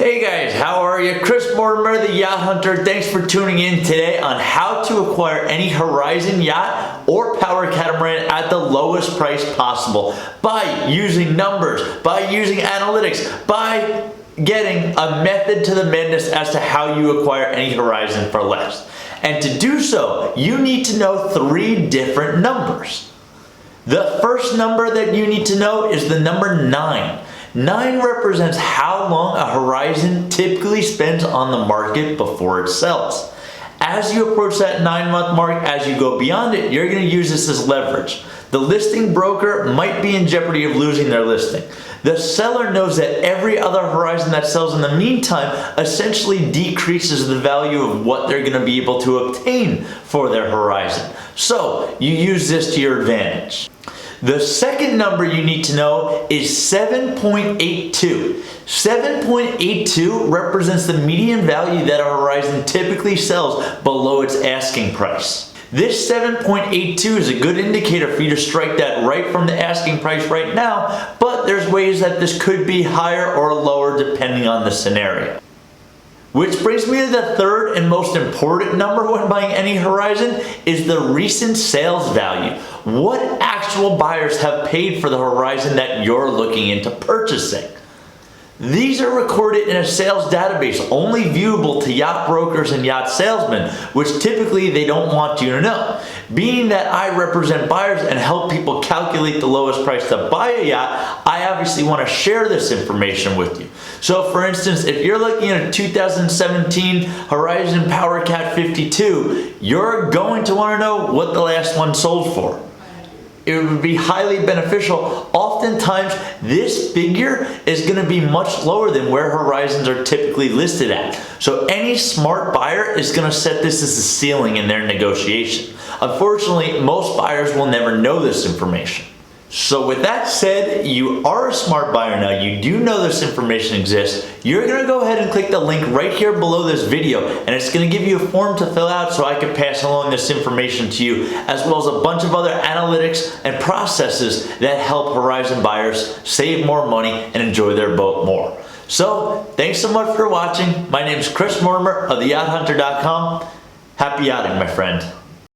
Hey guys, how are you? Chris Mortimer, the Yacht Hunter. Thanks for tuning in today on how to acquire any Horizon Yacht or Power Catamaran at the lowest price possible by using numbers, by using analytics, by getting a method to the madness as to how you acquire any Horizon for less. And to do so, you need to know 3 different numbers. The first number that you need to know is the number 9. 9 represents how long a Horizon typically spends on the market before it sells. As you approach that 9-month mark, as you go beyond it, you're going to use this as leverage. The listing broker might be in jeopardy of losing their listing. The seller knows that every other Horizon that sells in the meantime essentially decreases the value of what they're going to be able to obtain for their Horizon. So you use this to your advantage. The second number you need to know is 7.82. 7.82 represents the median value that a Horizon typically sells below its asking price. This 7.82 is a good indicator for you to strike that right from the asking price right now, but there's ways that this could be higher or lower depending on the scenario. Which brings me to the third and most important number when buying any Horizon is the recent sales value. What actual buyers have paid for the Horizon that you're looking into purchasing? These are recorded in a sales database only viewable to yacht brokers and yacht salesmen, which typically they don't want you to know. Being that I represent buyers and help people calculate the lowest price to buy a yacht, I obviously want to share this information with you. So for instance, if you're looking at a 2017 Horizon Power Cat 52, you're going to want to know what the last one sold for. It would be highly beneficial. Oftentimes, this figure is going to be much lower than where Horizons are typically listed at. So any smart buyer is going to set this as a ceiling in their negotiation. Unfortunately, most buyers will never know this information. So with that said, you are a smart buyer now. You do know this information exists. You're going to go ahead and click the link right here below this video, and it's going to give you a form to fill out so I can pass along this information to you, as well as a bunch of other analytics and processes that help Horizon buyers save more money and enjoy their boat more. So thanks so much for watching. My name is Chris Mortimer of theyachthunter.com. Happy yachting, my friend.